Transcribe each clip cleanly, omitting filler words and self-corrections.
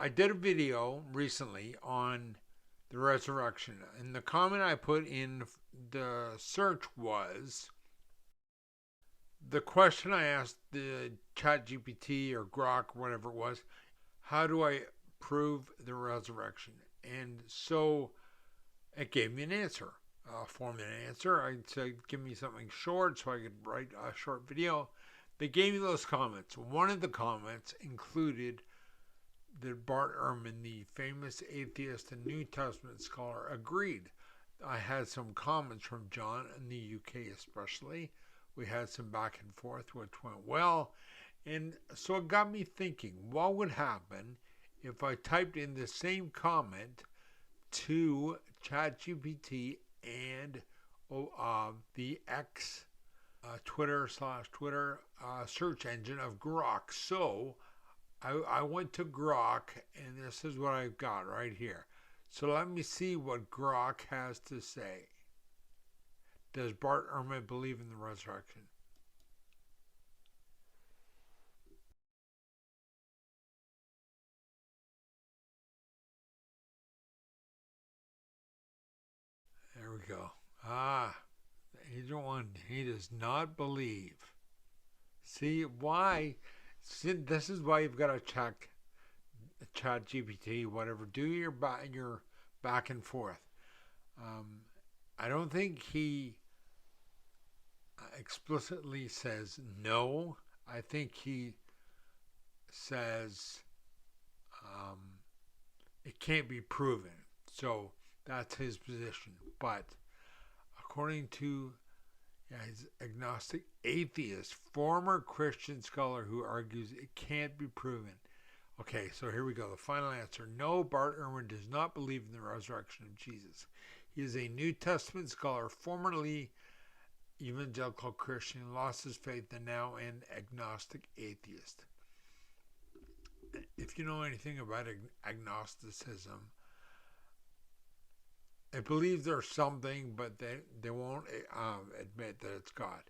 I did a video recently on the resurrection, and the comment I put in the search was the question I asked the ChatGPT or Grok, whatever it was, how do I prove the resurrection? And so it gave me an answer, a 4-minute answer. I said, give me something short so I could write a short video. They gave me those comments. One of the comments included that Bart Ehrman, the famous atheist and New Testament scholar, agreed. I had some comments from John in the UK, especially. We had some back and forth, which went well. And so it got me thinking, what would happen if I typed in the same comment to ChatGPT and the X Twitter search engine of Grok? So I went to Grok, and this is what I've got right here. So let me see what Grok has to say. Does Bart Ehrman believe in the resurrection? There we go. Agent one, he does not believe. See why? See, this is why you've got to check Chat GPT, whatever. Do your back and forth. Um, I don't think he explicitly says no. I think he says um, it can't be proven. So that's his position. But according to his agnostic atheist, former Christian scholar who argues it can't be proven. Okay, so here we go. The final answer. No, Bart Ehrman does not believe in the resurrection of Jesus. He is a New Testament scholar, formerly evangelical Christian, lost his faith, and now an agnostic atheist. If you know anything about agnosticism, it believes there's something, but they won't admit that it's God.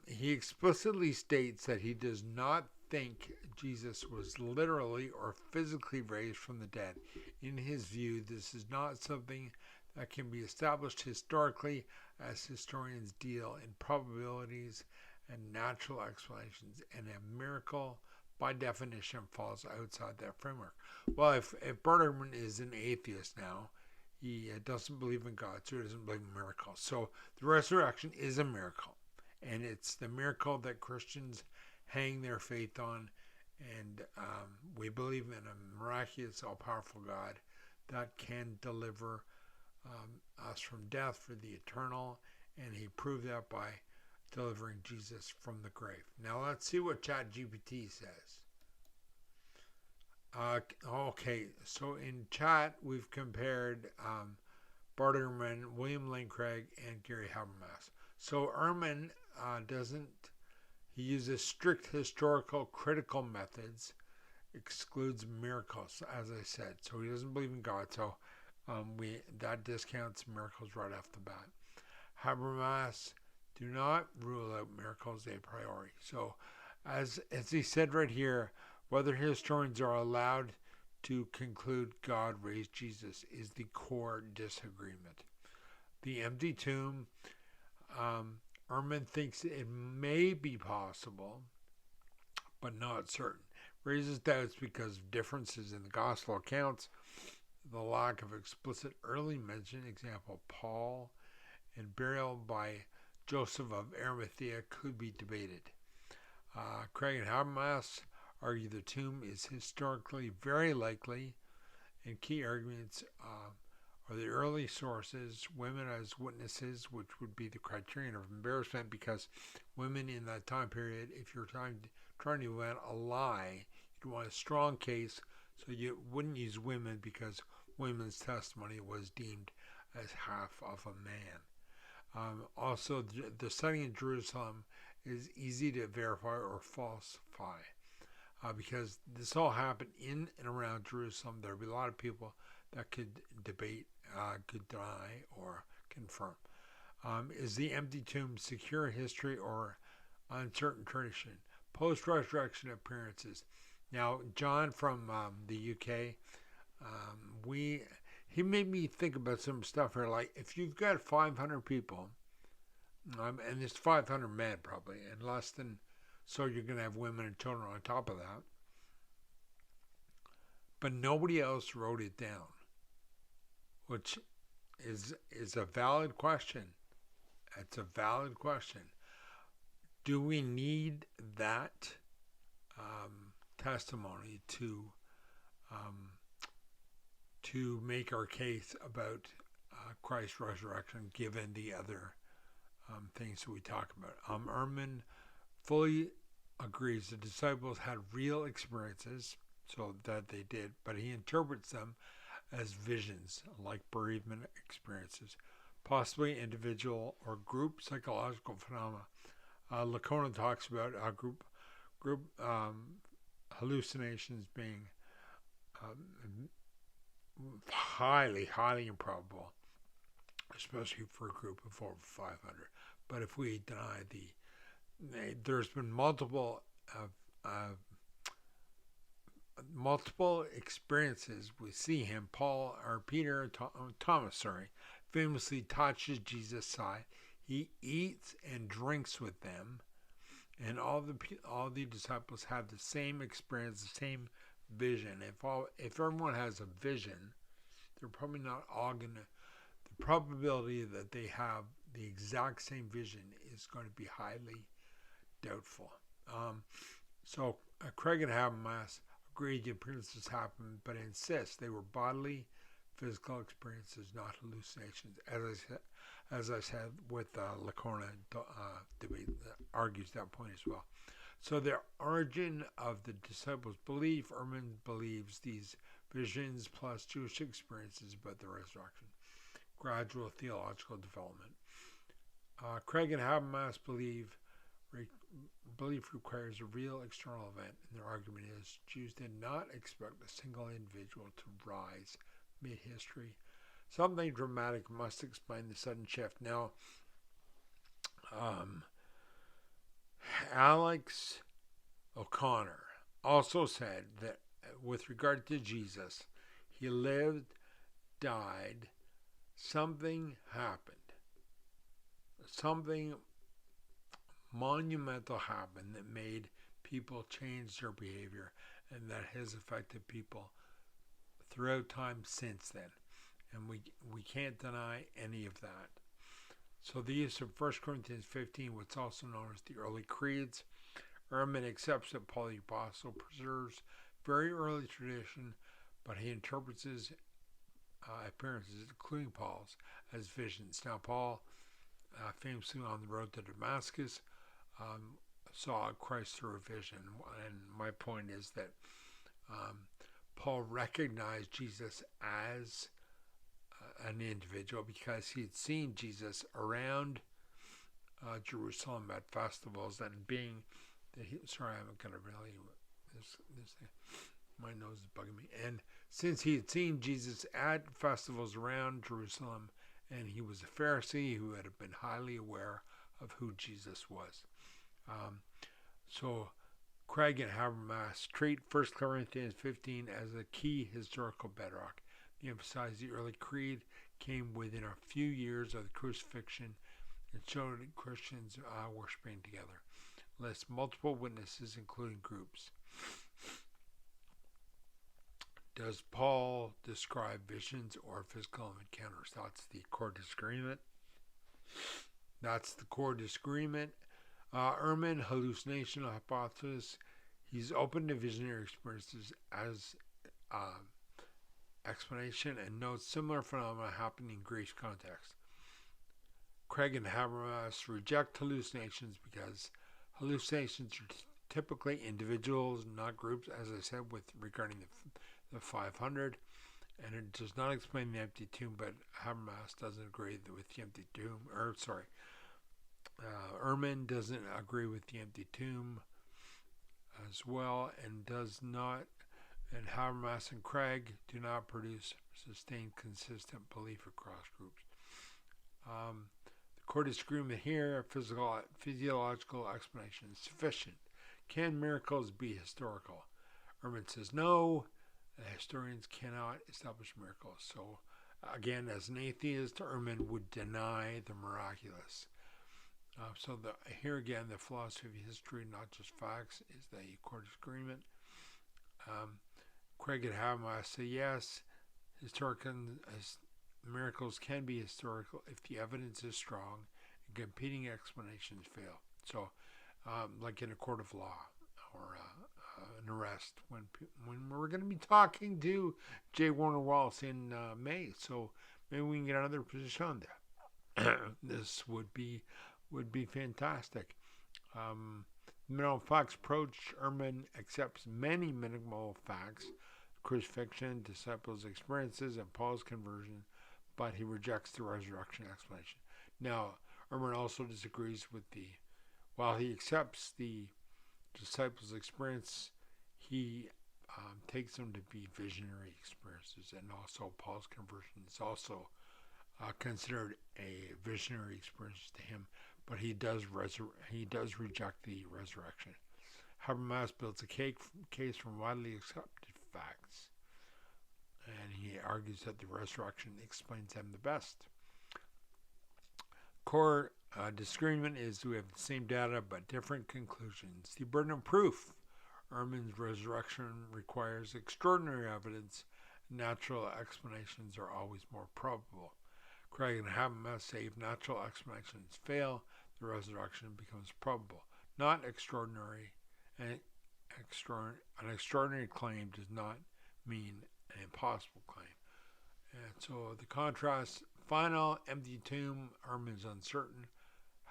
He explicitly states that he does not think Jesus was literally or physically raised from the dead. In his view, this is not something that can be established historically, as historians deal in probabilities and natural explanations, and a miracle, by definition, falls outside that framework. Well, if Bart Ehrman is an atheist now, he doesn't believe in God, so he doesn't believe in miracles. So the resurrection is a miracle, and it's the miracle that Christians hang their faith on. And we believe in a miraculous, all-powerful God that can deliver us from death for the eternal, and he proved that by delivering Jesus from the grave. Now let's see what ChatGPT says. Okay, so in chat we've compared Bart Ehrman, William Lane Craig, and Gary Habermas. So Ehrman doesn't. He uses strict historical critical methods, excludes miracles, as I said. So he doesn't believe in God. So that discounts miracles right off the bat. Habermas do not rule out miracles a priori. So as he said right here, whether historians are allowed to conclude God raised Jesus is the core disagreement. The empty tomb, Ehrman thinks it may be possible, but not certain. Raises doubts because of differences in the gospel accounts, the lack of explicit early mention, example Paul, and burial by Joseph of Arimathea could be debated. Craig and Habermas argue the tomb is historically very likely, and key arguments are the early sources, women as witnesses, which would be the criterion of embarrassment, because women in that time period, if you're trying to invent a lie, you'd want a strong case, so you wouldn't use women because women's testimony was deemed as half of a man. Also, the setting in Jerusalem is easy to verify or falsify. Because this all happened in and around Jerusalem. There would be a lot of people that could debate, could deny, or confirm. Is the empty tomb secure history or uncertain tradition? Post-resurrection appearances. Now, John from the UK, we he made me think about some stuff here. Like, if you've got 500 people, and it's 500 men probably, and less than, so you're going to have women and children on top of that, but nobody else wrote it down, which is a valid question. It's a valid question. Do we need that testimony um, to make our case about Christ's resurrection, given the other things that we talk about? Ehrman fully agrees the disciples had real experiences, so that they did, but he interprets them as visions, like bereavement experiences, possibly individual or group psychological phenomena. Lacona talks about group hallucinations being um, highly improbable, especially for a group of over 500. But if we deny there's been multiple experiences. We see him, Thomas, famously touches Jesus' side. He eats and drinks with them, and all the disciples have the same experience, the same vision. If everyone has a vision, they're probably not all gonna. The probability that they have the exact same vision is going to be highly doubtful. So Craig and Habermas agree the appearances happened, but insist they were bodily, physical experiences, not hallucinations. As I said, with Lacona debate argues that point as well. So the origin of the disciples' belief, Ehrman believes these visions plus Jewish experiences about the resurrection. Gradual theological development. Craig and Habermas belief requires a real external event, and their argument is Jews did not expect a single individual to rise mid-history. Something dramatic must explain the sudden shift. Now, Alex O'Connor also said that with regard to Jesus, he lived, died, something happened. Something monumental happened that made people change their behavior, and that has affected people throughout time since then. And we can't deny any of that. So the use of 1 Corinthians 15, what's also known as the early creeds. Ehrman accepts that Paul the Apostle preserves very early tradition, but he interprets his appearances, including Paul's, as visions. Now, Paul, famously on the road to Damascus, saw Christ through a vision. And my point is that Paul recognized Jesus as an individual because he had seen Jesus around Jerusalem at festivals, and being that he, sorry, I'm going to really, this my nose is bugging me. And since he had seen Jesus at festivals around Jerusalem, and he was a Pharisee who had been highly aware of who Jesus was. So Craig and Habermas treat 1 Corinthians 15 as a key historical bedrock. They emphasize the early creed came within a few years of the crucifixion and showed Christians worshiping together. Lists multiple witnesses, including groups. Does Paul describe visions or physical encounters? That's the core disagreement. Ehrman, hallucination hypothesis. He's open to visionary experiences as explanation and notes similar phenomena happening in Greek context. Craig and Habermas reject hallucinations because hallucinations are typically individuals, not groups, as I said, with regarding the 500, and it does not explain the empty tomb, but Habermas doesn't agree with the empty tomb, Ehrman doesn't agree with the empty tomb as well, and Habermas and Craig do not produce sustained, consistent belief across groups. The core disagreement here, physiological explanation is sufficient. Can miracles be historical? Ehrman says no, historians cannot establish miracles. So, again, as an atheist, Ehrman would deny the miraculous. Here again, the philosophy of history, not just facts, is the court agreement. Craig and Habermas say yes, miracles can be historical if the evidence is strong and competing explanations fail. So, like in a court of law or an arrest, when we're going to be talking to J. Warner Wallace in May, so maybe we can get another position on that. This would be fantastic. Minimal facts approach. Ehrman accepts many minimal facts, crucifixion, disciples' experiences, and Paul's conversion, but he rejects the resurrection explanation. Now, Ehrman also disagrees with while he accepts the disciples' experience, he takes them to be visionary experiences, and also Paul's conversion is also considered a visionary experience to him, but he does reject the resurrection. Habermas builds a case from widely accepted facts, and he argues that the resurrection explains them the best. Core disagreement is we have the same data but different conclusions. The burden of proof. Ehrman's resurrection requires extraordinary evidence. Natural explanations are always more probable. Craig and Habermas say if natural explanations fail, the resurrection becomes probable, not extraordinary. An extraordinary claim does not mean an impossible claim. And so the contrast, final, empty tomb, Ehrman's uncertain.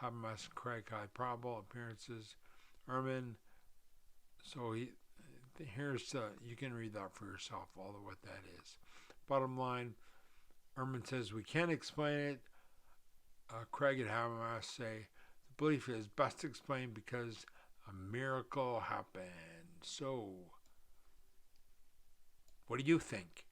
Habermas and Craig high probable appearances. Ehrman, so you can read that for yourself, all of what that is. Bottom line, Ehrman says we can't explain it. Craig and Habermas say the belief is best explained because a miracle happened. So, what do you think?